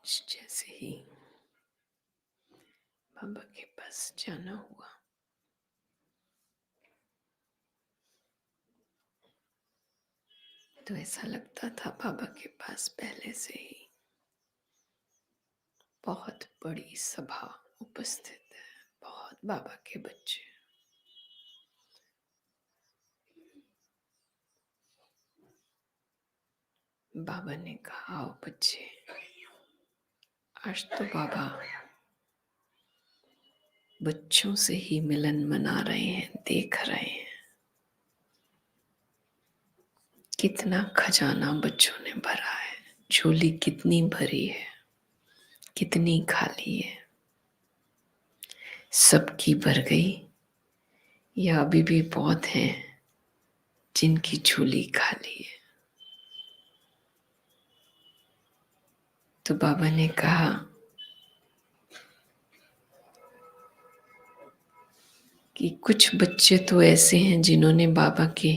जैसे ही बाबा के पास जाना हुआ, तो ऐसा लगता था बाबा के पास पहले से ही बहुत बड़ी सभा उपस्थित है, बहुत बाबा के बच्चे। बाबा ने कहा, आओ बच्चे, आज तो बाबा बच्चों से ही मिलन मना रहे हैं, देख रहे हैं कितना खजाना बच्चों ने भरा है, झोली कितनी भरी है, कितनी खाली है, सबकी भर गई या अभी भी बहुत हैं जिनकी झोली खाली है। तो बाबा ने कहा कि कुछ बच्चे तो ऐसे हैं जिन्होंने बाबा के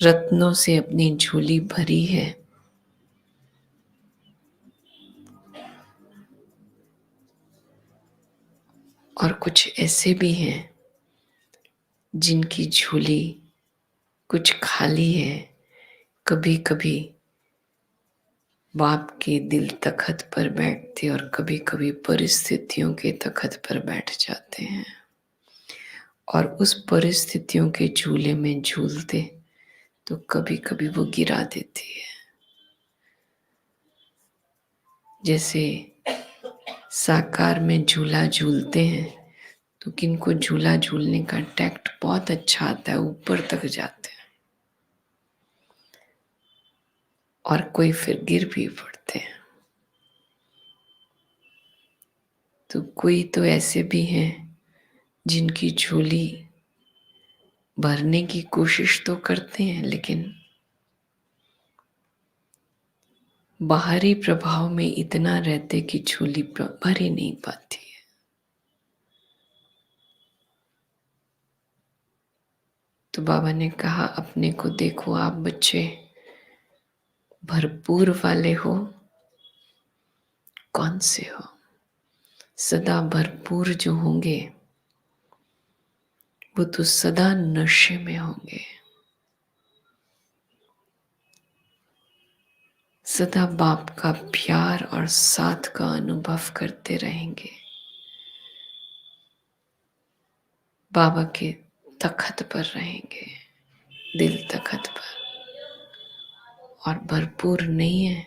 रत्नों से अपनी झोली भरी है, और कुछ ऐसे भी हैं जिनकी झोली कुछ खाली है। कभी कभी बाप के दिल तख्त पर बैठते और कभी कभी परिस्थितियों के तख्त पर बैठ जाते हैं और उस परिस्थितियों के झूले में झूलते तो कभी कभी वो गिरा देती है। जैसे साकार में झूला झूलते हैं तो किनको झूला झूलने का टैक्ट बहुत अच्छा आता है, ऊपर तक जाते हैं, और कोई फिर गिर भी पड़ते हैं। तो कोई तो ऐसे भी हैं जिनकी झोली भरने की कोशिश तो करते हैं लेकिन बाहरी प्रभाव में इतना रहते कि झोली भर ही नहीं पाती है। तो बाबा ने कहा, अपने को देखो, आप बच्चे भरपूर वाले हो, कौन से हो? सदा भरपूर जो होंगे वो तो सदा नशे में होंगे, सदा बाप का प्यार और साथ का अनुभव करते रहेंगे, बाबा के तख्त पर रहेंगे, दिल तख्त पर। और भरपूर नहीं है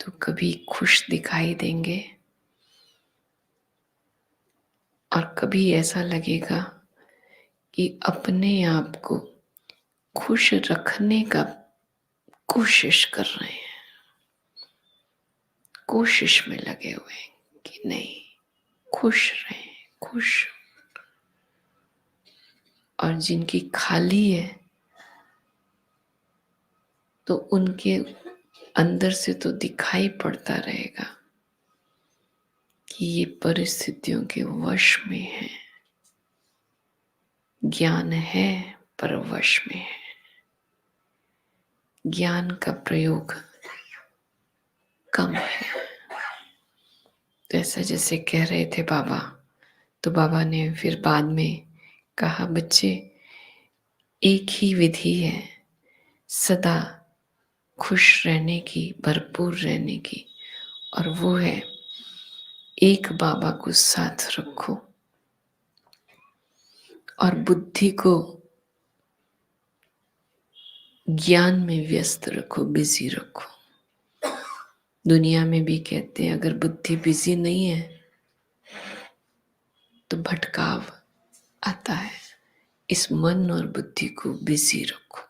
तो कभी खुश दिखाई देंगे और कभी ऐसा लगेगा कि अपने आप को खुश रखने का कोशिश कर रहे हैं, कोशिश में लगे हुए हैं कि नहीं, खुश रहें, खुश। और जिनकी खाली है तो उनके अंदर से तो दिखाई पड़ता रहेगा कि ये परिस्थितियों के वश में है, ज्ञान है पर वश में है, ज्ञान का प्रयोग कम है। तो ऐसा जैसे कह रहे थे बाबा, तो बाबा ने फिर बाद में कहा, बच्चे एक ही विधि है सदा खुश रहने की, भरपूर रहने की, और वो है एक बाबा को साथ रखो और बुद्धि को ज्ञान में व्यस्त रखो, बिजी रखो। दुनिया में भी कहते हैं अगर बुद्धि बिजी नहीं है तो भटकाव आता है। इस मन और बुद्धि को बिजी रखो,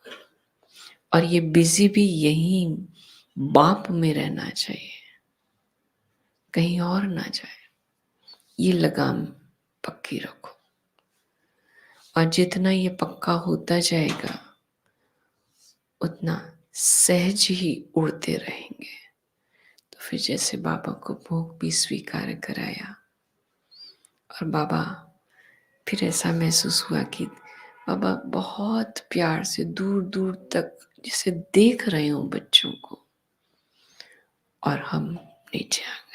और ये बिजी भी यही बाप में रहना चाहिए, कहीं और ना जाए। ये लगाम पक्की रखो, और जितना ये पक्का होता जाएगा उतना सहज ही उड़ते रहेंगे। तो फिर जैसे बाबा को भोग भी स्वीकार कराया, और बाबा फिर ऐसा महसूस हुआ कि बाबा बहुत प्यार से दूर दूर तक जैसे देख रहे हो बच्चों को, और हम नीचे आ गए।